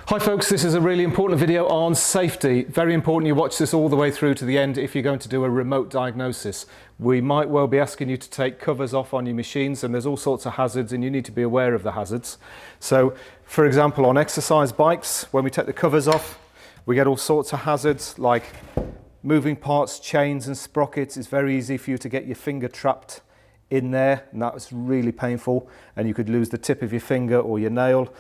Hi folks, this is a really important video on safety. Very important you watch this all the way through to the end if you're going to do a remote diagnosis. We might well be asking you to take covers off on your machines, and there's all sorts of hazards and you need to be aware of the hazards. So for example, on exercise bikes, when we take the covers off, we get all sorts of hazards like moving parts, chains and sprockets. It's very easy for you to get your finger trapped in there, and that's really painful, and you could lose the tip of your finger or your nail.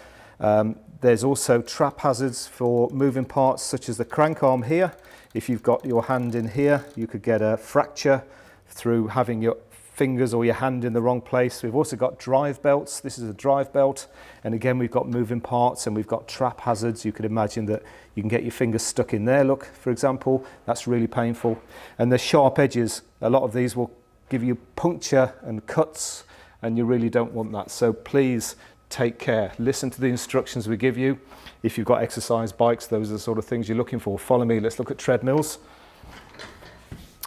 There's also trap hazards for moving parts such as the crank arm here. If you've got your hand in here, you could get a fracture through having your fingers or your hand in the wrong place. We've also got drive belts. This is a drive belt, and again we've got moving parts and we've got trap hazards. You could imagine that you can get your fingers stuck in there, look, for example. That's really painful. And the sharp edges, a lot of these will give you puncture and cuts, and you really don't want that. So please take care. Listen to the instructions we give you. If you've got exercise bikes, those are the sort of things you're looking for. Follow me, let's look at treadmills.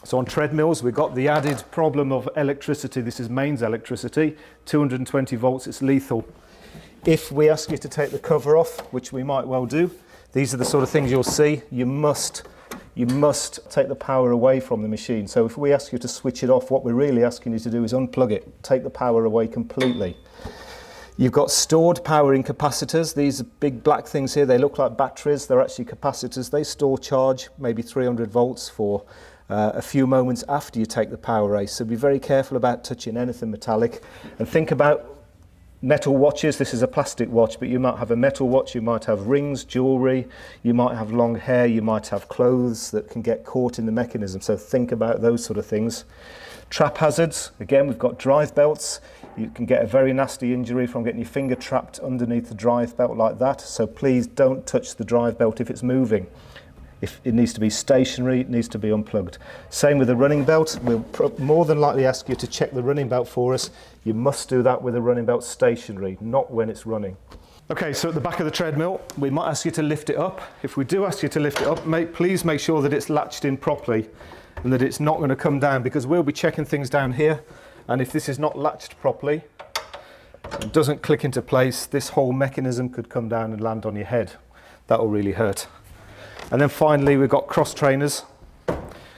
So on treadmills, we've got the added problem of electricity. This is mains electricity, 220 volts, it's lethal. If we ask you to take the cover off, which we might well do, these are the sort of things you'll see. You must take the power away from the machine. So if we ask you to switch it off, what we're really asking you to do is unplug it, take the power away completely. You've got stored power in capacitors. These big black things here, they look like batteries. They're actually capacitors. They store charge, maybe 300 volts for a few moments after you take the power away. So be very careful about touching anything metallic. And think about metal watches. This is a plastic watch, but you might have a metal watch. You might have rings, jewelry. You might have long hair. You might have clothes that can get caught in the mechanism. So think about those sort of things. Trap hazards. Again, we've got drive belts. You can get a very nasty injury from getting your finger trapped underneath the drive belt like that. So please don't touch the drive belt if it's moving. If it needs to be stationary, it needs to be unplugged. Same with the running belt. We'll more than likely ask you to check the running belt for us. You must do that with the running belt stationary, not when it's running. Okay, so at the back of the treadmill, we might ask you to lift it up. If we do ask you to lift it up, please make sure that it's latched in properly and that it's not going to come down, because we'll be checking things down here. And if this is not latched properly, it doesn't click into place, this whole mechanism could come down and land on your head. That'll really hurt. And then finally, we've got cross trainers.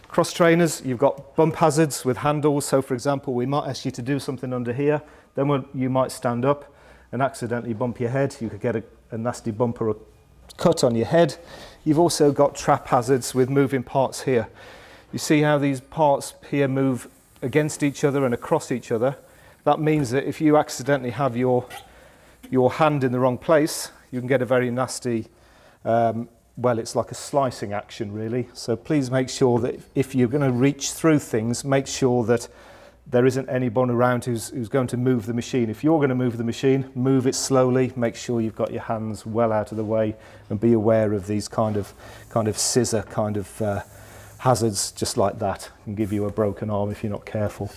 Cross trainers, you've got bump hazards with handles. So for example, we might ask you to do something under here, then you might stand up and accidentally bump your head. You could get a nasty bump or a cut on your head. You've also got trap hazards with moving parts here. You see how these parts here move against each other and across each other. That means that if you accidentally have your hand in the wrong place, you can get a very nasty, well, it's like a slicing action really. So please make sure that if you're going to reach through things, make sure that there isn't anyone around who's going to move the machine. If you're going to move the machine, move it slowly. Make sure you've got your hands well out of the way, and be aware of these kind of scissor kind of hazards just like that. Can give you a broken arm if you're not careful.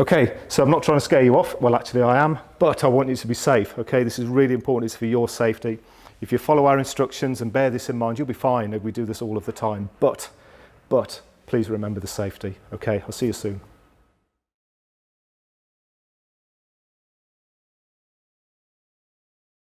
Okay, so I'm not trying to scare you off. Well, actually I am, but I want you to be safe. Okay, this is really important. It's for your safety. If you follow our instructions and bear this in mind, you'll be fine. We do this all of the time, but please remember the safety. Okay, I'll see you soon.